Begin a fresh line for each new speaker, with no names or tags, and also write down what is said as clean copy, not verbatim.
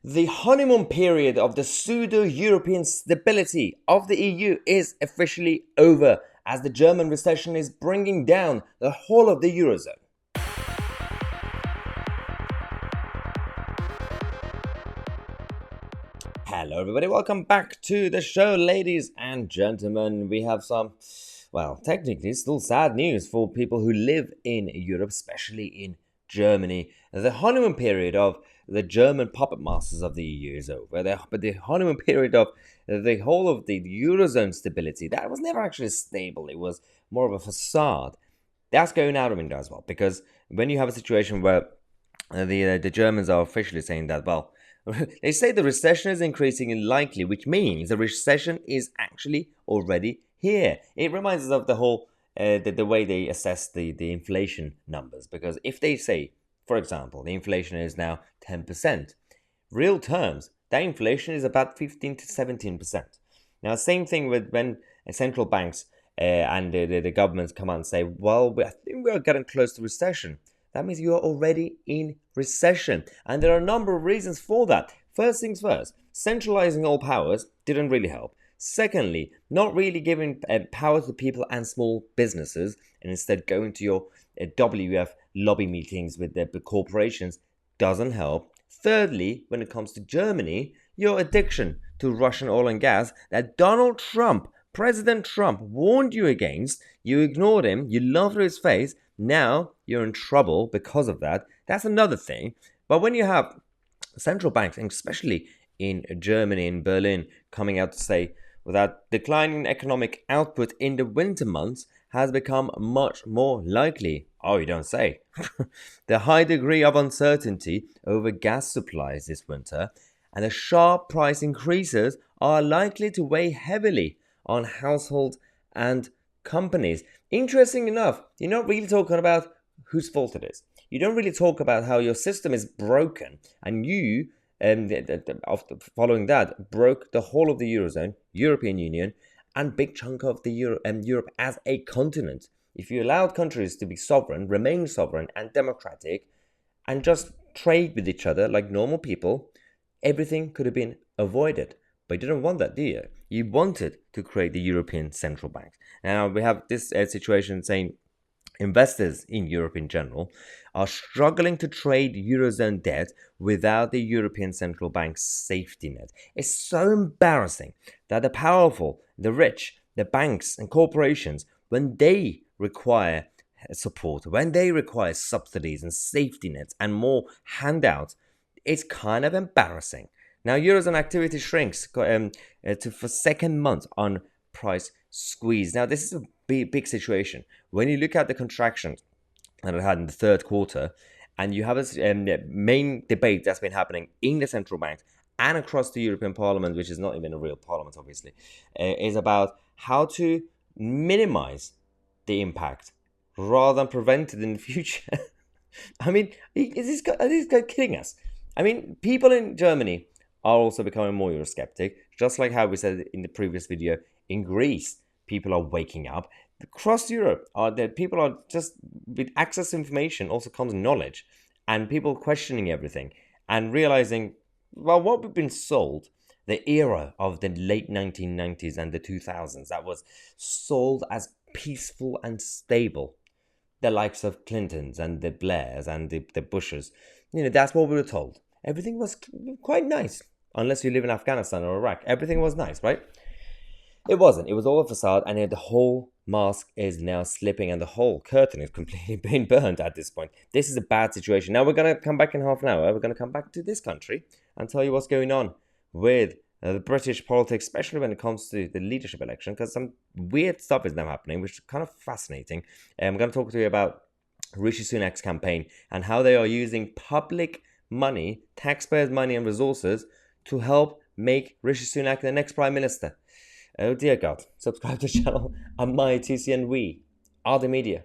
The honeymoon period of the pseudo-European stability of the EU is officially over, as the German recession is bringing down the whole of the Eurozone. Hello everybody, welcome back to the show, ladies and gentlemen. We have some, well, technically still sad news for people who live in Europe, especially in Germany. The honeymoon period of the German puppet masters of the EU is over. But the honeymoon period of the whole of the Eurozone stability, that was never actually stable. It was more of a facade. That's going out of window as well, because when you have a situation where the Germans are officially saying that, well, they say the recession is increasing and likely, which means the recession is actually already here. It reminds us of the whole the way they assess the inflation numbers, because if they say, for example, the inflation is now 10%, real terms, that inflation is about 15 to 17%. Now, same thing with when central banks and the governments come out and say, well, I think we are getting close to recession. That means you are already in recession. And there are a number of reasons for that. First things first, centralizing all powers didn't really help. Secondly, not really giving power to people and small businesses, and instead going to your WF lobby meetings with the corporations doesn't help. Thirdly, when it comes to Germany, your addiction to Russian oil and gas that President Trump warned you against, you ignored him, you laughed at his face, now you're in trouble because of that. That's another thing. But when you have central banks, and especially in Germany, in Berlin, coming out to say that declining economic output in the winter months has become much more likely. Oh, you don't say. The high degree of uncertainty over gas supplies this winter and the sharp price increases are likely to weigh heavily on households and companies. Interesting enough, you're not really talking about whose fault it is. You don't really talk about how your system is broken, and you, following that, broke the whole of the Eurozone, European Union, and big chunk of the Europe as a continent. If you allowed countries to be sovereign, remain sovereign and democratic, and just trade with each other like normal people, everything could have been avoided. But you didn't want that, do you? You wanted to create the European Central Bank. Now we have this situation saying investors in Europe in general are struggling to trade Eurozone debt without the European Central Bank's safety net. It's so embarrassing that the powerful, the rich, the banks and corporations, when they require support, when they require subsidies and safety nets and more handouts, it's kind of embarrassing. Now, Eurozone activity shrinks for second month on price squeeze. Now, this is a big situation. When you look at the contraction that it had in the third quarter, and you have a main debate that's been happening in the central banks and across the European Parliament, which is not even a real parliament, obviously, is about how to minimize the impact rather than prevent it in the future. I mean, are these guys kidding us? I mean, people in Germany are also becoming more Eurosceptic, just like how we said in the previous video. In Greece, people are waking up. Across Europe, people are just, with access to information also comes knowledge, and people questioning everything and realizing, well, what we've been sold, the era of the late 1990s and the 2000s, that was sold as peaceful and stable. The likes of Clintons and the Blairs and the Bushes, that's what we were told. Everything was quite nice. Unless you live in Afghanistan or Iraq, everything was nice, right? It wasn't. It was all a facade, and the whole mask is now slipping, and the whole curtain is completely being burned at this point. This is a bad situation. Now we're going to come back in half an hour. We're going to come back to this country and tell you what's going on with the British politics, especially when it comes to the leadership election, because some weird stuff is now happening, which is kind of fascinating. And I'm going to talk to you about Rishi Sunak's campaign and how they are using public money, taxpayers' money and resources to help make Rishi Sunak the next Prime Minister. Oh dear God. Subscribe to the channel. I'm Tousi, and we are the media.